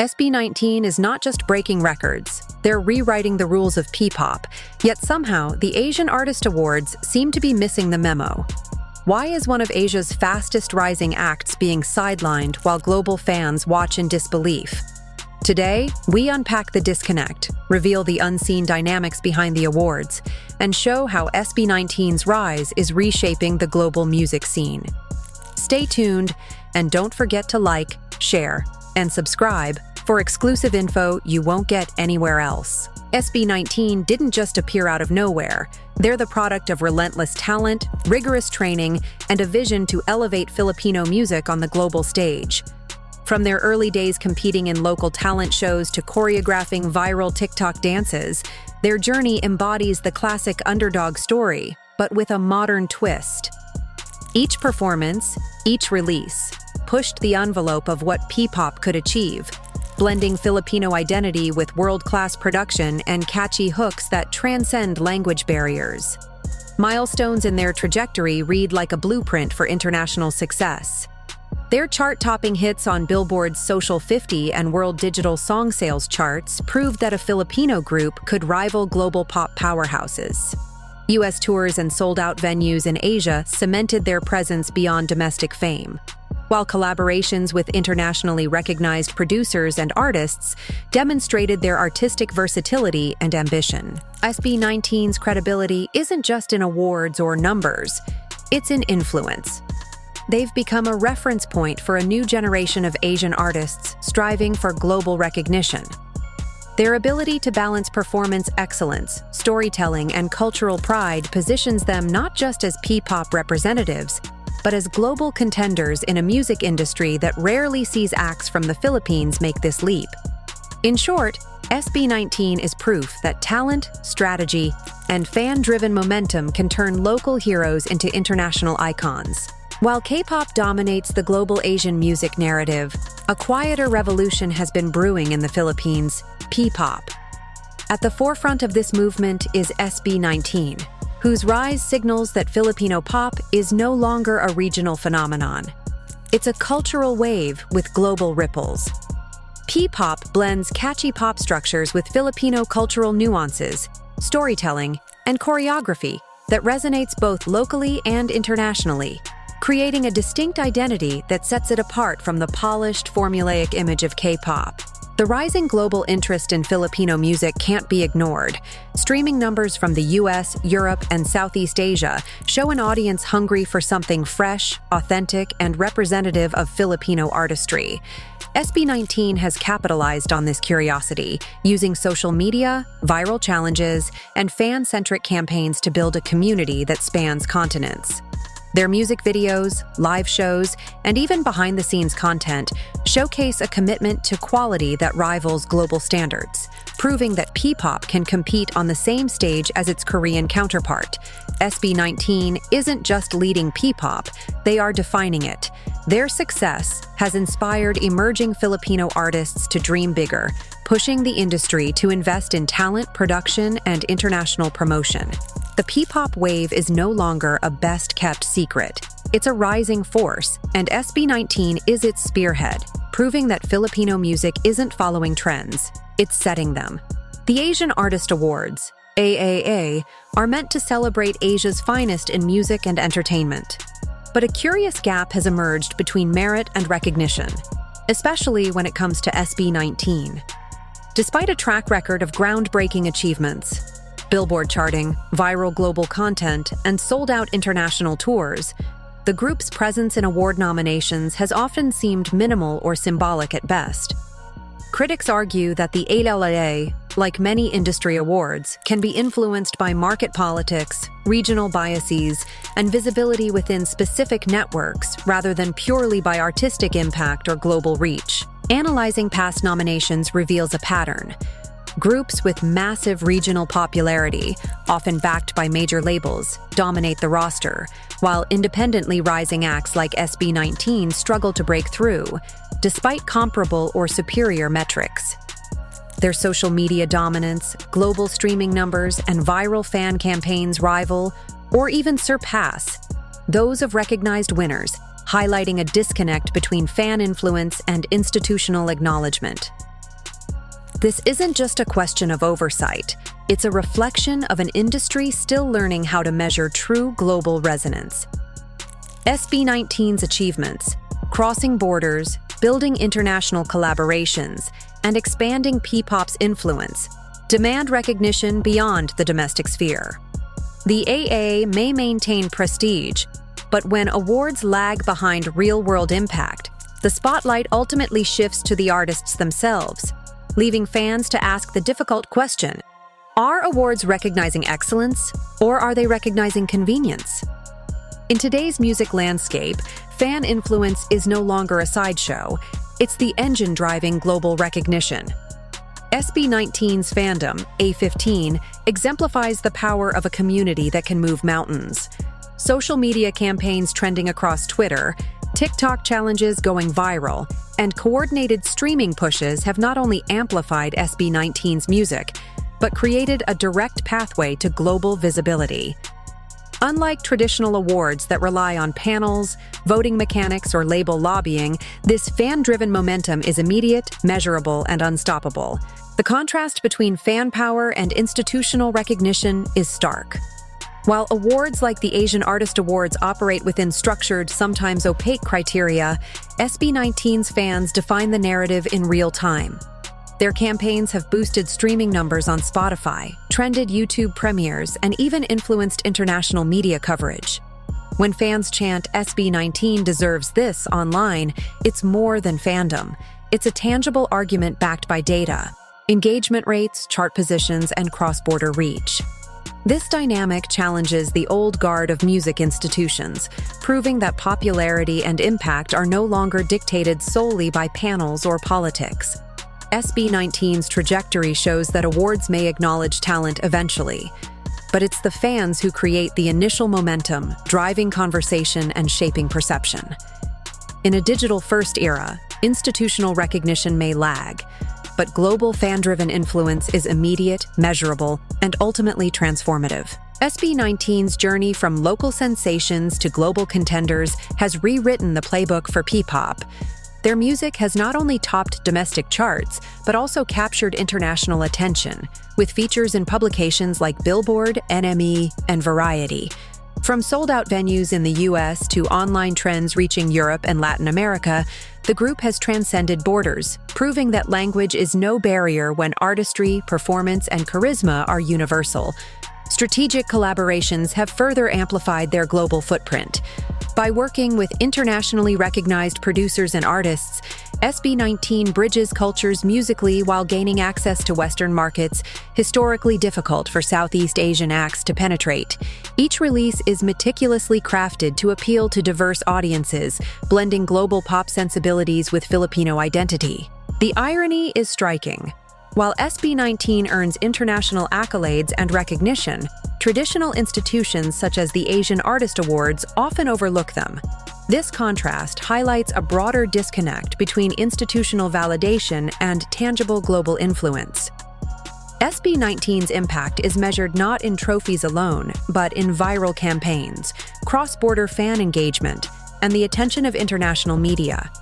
SB19 is not just breaking records, they're rewriting the rules of P-pop, yet somehow the Asian Artist Awards seem to be missing the memo. Why is one of Asia's fastest rising acts being sidelined while global fans watch in disbelief? Today, we unpack the disconnect, reveal the unseen dynamics behind the awards, and show how SB19's rise is reshaping the global music scene. Stay tuned, and don't forget to like, share, and subscribe for exclusive info you won't get anywhere else. SB19 didn't just appear out of nowhere. They're the product of relentless talent, rigorous training, and a vision to elevate Filipino music on the global stage. From their early days competing in local talent shows to choreographing viral TikTok dances, their journey embodies the classic underdog story, but with a modern twist. Each performance, each release, pushed the envelope of what P-pop could achieve, blending Filipino identity with world-class production and catchy hooks that transcend language barriers. Milestones in their trajectory read like a blueprint for international success. Their chart-topping hits on Billboard's Social 50 and World Digital Song Sales charts proved that a Filipino group could rival global pop powerhouses. US tours and sold-out venues in Asia cemented their presence beyond domestic fame, while collaborations with internationally recognized producers and artists demonstrated their artistic versatility and ambition. SB19's credibility isn't just in awards or numbers, it's in influence. They've become a reference point for a new generation of Asian artists striving for global recognition. Their ability to balance performance excellence, storytelling, and cultural pride positions them not just as P-pop representatives, but as global contenders in a music industry that rarely sees acts from the Philippines make this leap. In short, SB19 is proof that talent, strategy, and fan-driven momentum can turn local heroes into international icons. While K-pop dominates the global Asian music narrative, a quieter revolution has been brewing in the Philippines: P-pop. At the forefront of this movement is SB19, whose rise signals that Filipino pop is no longer a regional phenomenon. It's a cultural wave with global ripples. P-pop blends catchy pop structures with Filipino cultural nuances, storytelling, and choreography that resonates both locally and internationally, creating a distinct identity that sets it apart from the polished, formulaic image of K-pop. The rising global interest in Filipino music can't be ignored. Streaming numbers from the US, Europe, and Southeast Asia show an audience hungry for something fresh, authentic, and representative of Filipino artistry. SB19 has capitalized on this curiosity, using social media, viral challenges, and fan-centric campaigns to build a community that spans continents. Their music videos, live shows, and even behind-the-scenes content showcase a commitment to quality that rivals global standards, proving that P-pop can compete on the same stage as its Korean counterpart. SB19 isn't just leading P-pop, they are defining it. Their success has inspired emerging Filipino artists to dream bigger, pushing the industry to invest in talent, production, and international promotion. The P-pop wave is no longer a best-kept secret. It's a rising force, and SB19 is its spearhead, proving that Filipino music isn't following trends, it's setting them. The Asian Artist Awards, AAA, are meant to celebrate Asia's finest in music and entertainment. But a curious gap has emerged between merit and recognition, especially when it comes to SB19. Despite a track record of groundbreaking achievements, Billboard charting, viral global content, and sold-out international tours, the group's presence in award nominations has often seemed minimal or symbolic at best. Critics argue that the AAA, like many industry awards, can be influenced by market politics, regional biases, and visibility within specific networks rather than purely by artistic impact or global reach. Analyzing past nominations reveals a pattern. Groups with massive regional popularity, often backed by major labels, dominate the roster, while independently rising acts like SB19 struggle to break through, despite comparable or superior metrics. Their social media dominance, global streaming numbers, and viral fan campaigns rival, or even surpass, those of recognized winners, highlighting a disconnect between fan influence and institutional acknowledgement. This isn't just a question of oversight. It's a reflection of an industry still learning how to measure true global resonance. SB19's achievements, crossing borders, building international collaborations, and expanding P-pop's influence, demand recognition beyond the domestic sphere. The AA may maintain prestige, but when awards lag behind real-world impact, the spotlight ultimately shifts to the artists themselves, leaving fans to ask the difficult question: are awards recognizing excellence, or are they recognizing convenience? In today's music landscape, fan influence is no longer a sideshow. It's the engine driving global recognition. SB19's fandom, A15, exemplifies the power of a community that can move mountains. Social media campaigns trending across Twitter, TikTok challenges going viral, and coordinated streaming pushes have not only amplified SB19's music, but created a direct pathway to global visibility. Unlike traditional awards that rely on panels, voting mechanics, or label lobbying, this fan-driven momentum is immediate, measurable, and unstoppable. The contrast between fan power and institutional recognition is stark. While awards like the Asian Artist Awards operate within structured, sometimes opaque criteria, SB19's fans define the narrative in real time. Their campaigns have boosted streaming numbers on Spotify, trended YouTube premieres, and even influenced international media coverage. When fans chant SB19 deserves this online, it's more than fandom. It's a tangible argument backed by data, engagement rates, chart positions, and cross-border reach. This dynamic challenges the old guard of music institutions, proving that popularity and impact are no longer dictated solely by panels or politics. SB19's trajectory shows that awards may acknowledge talent eventually, but it's the fans who create the initial momentum, driving conversation and shaping perception. In a digital-first era, institutional recognition may lag, but global fan-driven influence is immediate, measurable, and ultimately transformative. SB19's journey from local sensations to global contenders has rewritten the playbook for P-pop. Their music has not only topped domestic charts, but also captured international attention, with features in publications like Billboard, NME, and Variety. From sold-out venues in the US to online trends reaching Europe and Latin America, the group has transcended borders, proving that language is no barrier when artistry, performance, and charisma are universal. Strategic collaborations have further amplified their global footprint. By working with internationally recognized producers and artists, SB19 bridges cultures musically while gaining access to Western markets, historically difficult for Southeast Asian acts to penetrate. Each release is meticulously crafted to appeal to diverse audiences, blending global pop sensibilities with Filipino identity. The irony is striking. While SB19 earns international accolades and recognition, traditional institutions such as the Asian Artist Awards often overlook them. This contrast highlights a broader disconnect between institutional validation and tangible global influence. SB19's impact is measured not in trophies alone, but in viral campaigns, cross-border fan engagement, and the attention of international media.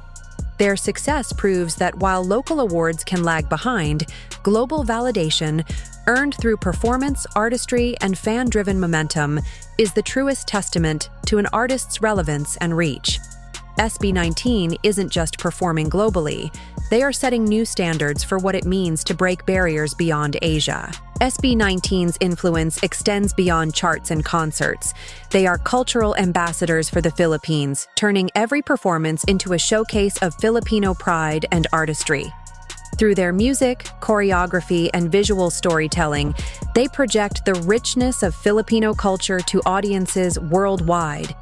Their success proves that while local awards can lag behind, global validation, earned through performance, artistry, and fan-driven momentum, is the truest testament to an artist's relevance and reach. SB19 isn't just performing globally, they are setting new standards for what it means to break barriers beyond Asia. SB19's influence extends beyond charts and concerts. They are cultural ambassadors for the Philippines, turning every performance into a showcase of Filipino pride and artistry. Through their music, choreography, and visual storytelling, they project the richness of Filipino culture to audiences worldwide.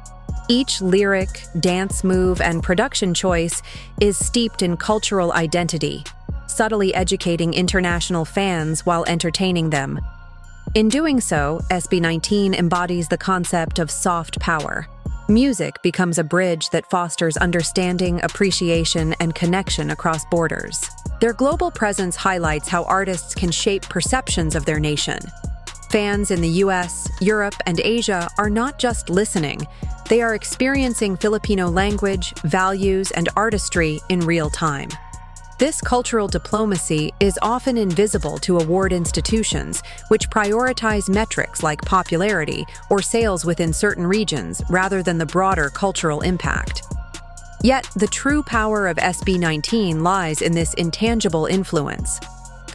Each lyric, dance move, and production choice is steeped in cultural identity, subtly educating international fans while entertaining them. In doing so, SB19 embodies the concept of soft power. Music becomes a bridge that fosters understanding, appreciation, and connection across borders. Their global presence highlights how artists can shape perceptions of their nation. Fans in the US, Europe, and Asia are not just listening, they are experiencing Filipino language, values, and artistry in real time. This cultural diplomacy is often invisible to award institutions, which prioritize metrics like popularity or sales within certain regions rather than the broader cultural impact. Yet, the true power of SB19 lies in this intangible influence,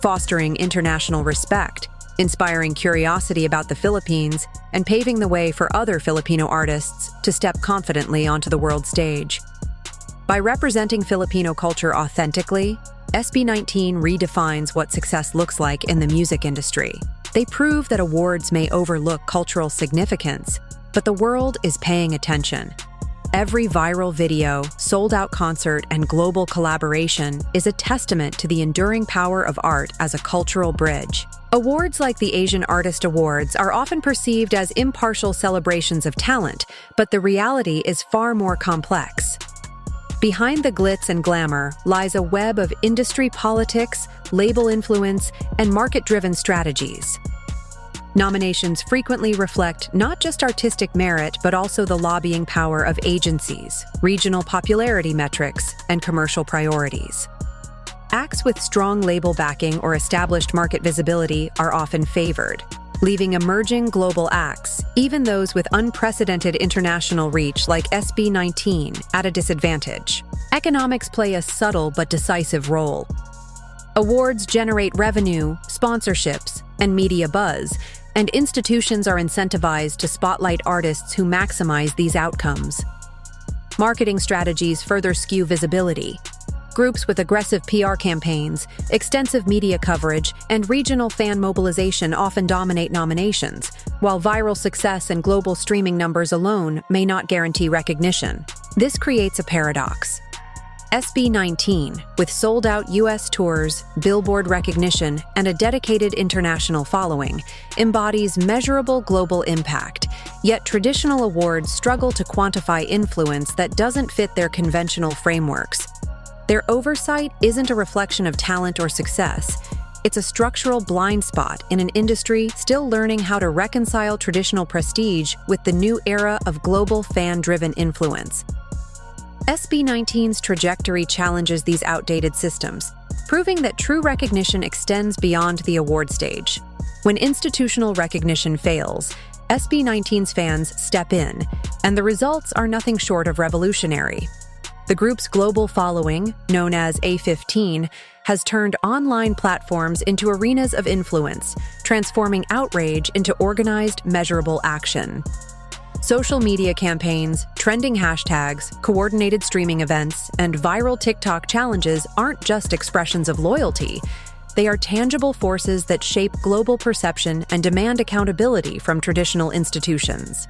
fostering international respect, inspiring curiosity about the Philippines, and paving the way for other Filipino artists to step confidently onto the world stage. By representing Filipino culture authentically, SB19 redefines what success looks like in the music industry. They prove that awards may overlook cultural significance, but the world is paying attention. Every viral video, sold-out concert, and global collaboration is a testament to the enduring power of art as a cultural bridge. Awards like the Asian Artist Awards are often perceived as impartial celebrations of talent, but the reality is far more complex. Behind the glitz and glamour lies a web of industry politics, label influence, and market-driven strategies. Nominations frequently reflect not just artistic merit, but also the lobbying power of agencies, regional popularity metrics, and commercial priorities. Acts with strong label backing or established market visibility are often favored, leaving emerging global acts, even those with unprecedented international reach like SB19, at a disadvantage. Economics play a subtle but decisive role. Awards generate revenue, sponsorships, and media buzz, and institutions are incentivized to spotlight artists who maximize these outcomes. Marketing strategies further skew visibility. Groups with aggressive PR campaigns, extensive media coverage, and regional fan mobilization often dominate nominations, while viral success and global streaming numbers alone may not guarantee recognition. This creates a paradox. SB19, with sold-out U.S. tours, Billboard recognition, and a dedicated international following, embodies measurable global impact, yet traditional awards struggle to quantify influence that doesn't fit their conventional frameworks. Their oversight isn't a reflection of talent or success. It's a structural blind spot in an industry still learning how to reconcile traditional prestige with the new era of global fan-driven influence. SB19's trajectory challenges these outdated systems, proving that true recognition extends beyond the award stage. When institutional recognition fails, SB19's fans step in, and the results are nothing short of revolutionary. The group's global following, known as A15, has turned online platforms into arenas of influence, transforming outrage into organized, measurable action. Social media campaigns, trending hashtags, coordinated streaming events, and viral TikTok challenges aren't just expressions of loyalty. They are tangible forces that shape global perception and demand accountability from traditional institutions.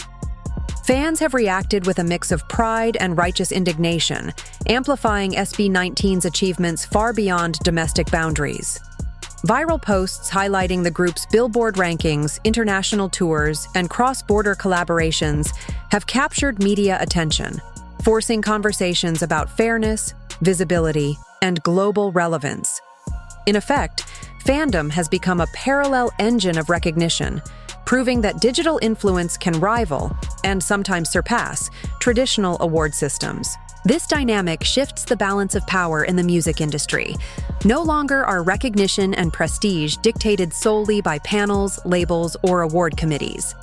Fans have reacted with a mix of pride and righteous indignation, amplifying SB19's achievements far beyond domestic boundaries. Viral posts highlighting the group's Billboard rankings, international tours, and cross-border collaborations have captured media attention, forcing conversations about fairness, visibility, and global relevance. In effect, fandom has become a parallel engine of recognition, proving that digital influence can rival, and sometimes surpass, traditional award systems. This dynamic shifts the balance of power in the music industry. No longer are recognition and prestige dictated solely by panels, labels, or award committees.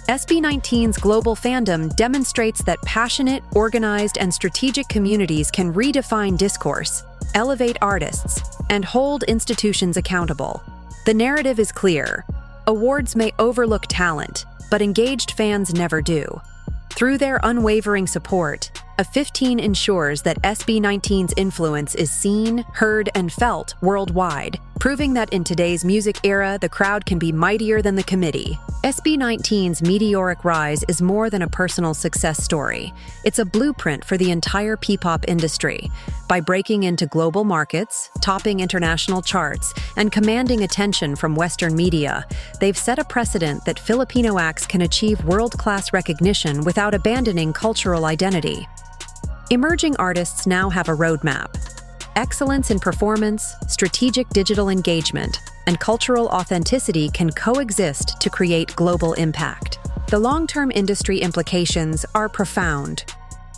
SB19's global fandom demonstrates that passionate, organized, and strategic communities can redefine discourse, elevate artists, and hold institutions accountable. The narrative is clear. Awards may overlook talent, but engaged fans never do. Through their unwavering support, A15 ensures that SB19's influence is seen, heard, and felt worldwide, proving that in today's music era, the crowd can be mightier than the committee. SB19's meteoric rise is more than a personal success story. It's a blueprint for the entire P-pop industry. By breaking into global markets, topping international charts, and commanding attention from Western media, they've set a precedent that Filipino acts can achieve world-class recognition without abandoning cultural identity. Emerging artists now have a roadmap. Excellence in performance, strategic digital engagement, and cultural authenticity can coexist to create global impact. The long-term industry implications are profound.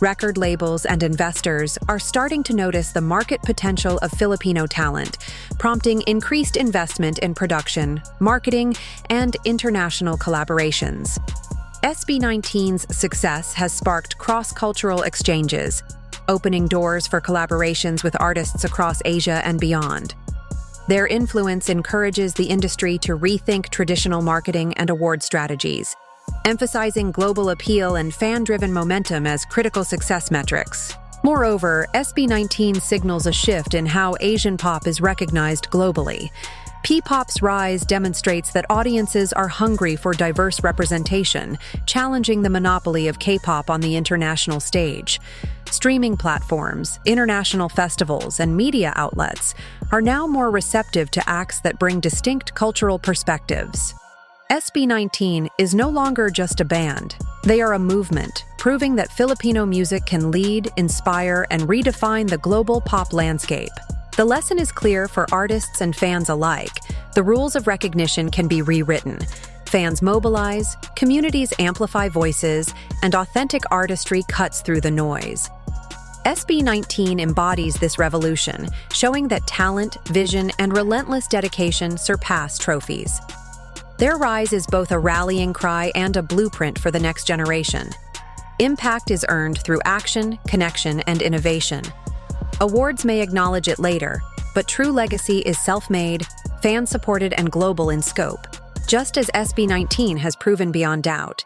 Record labels and investors are starting to notice the market potential of Filipino talent, prompting increased investment in production, marketing, and international collaborations. SB19's success has sparked cross-cultural exchanges, opening doors for collaborations with artists across Asia and beyond. Their influence encourages the industry to rethink traditional marketing and award strategies, emphasizing global appeal and fan-driven momentum as critical success metrics. Moreover, SB19 signals a shift in how Asian pop is recognized globally. P-pop's rise demonstrates that audiences are hungry for diverse representation, challenging the monopoly of K-pop on the international stage. Streaming platforms, international festivals, and media outlets are now more receptive to acts that bring distinct cultural perspectives. SB19 is no longer just a band. They are a movement, proving that Filipino music can lead, inspire, and redefine the global pop landscape. The lesson is clear for artists and fans alike. The rules of recognition can be rewritten. Fans mobilize, communities amplify voices, and authentic artistry cuts through the noise. SB19 embodies this revolution, showing that talent, vision, and relentless dedication surpass trophies. Their rise is both a rallying cry and a blueprint for the next generation. Impact is earned through action, connection, and innovation. Awards may acknowledge it later, but true legacy is self-made, fan-supported, and global in scope, just as SB19 has proven beyond doubt.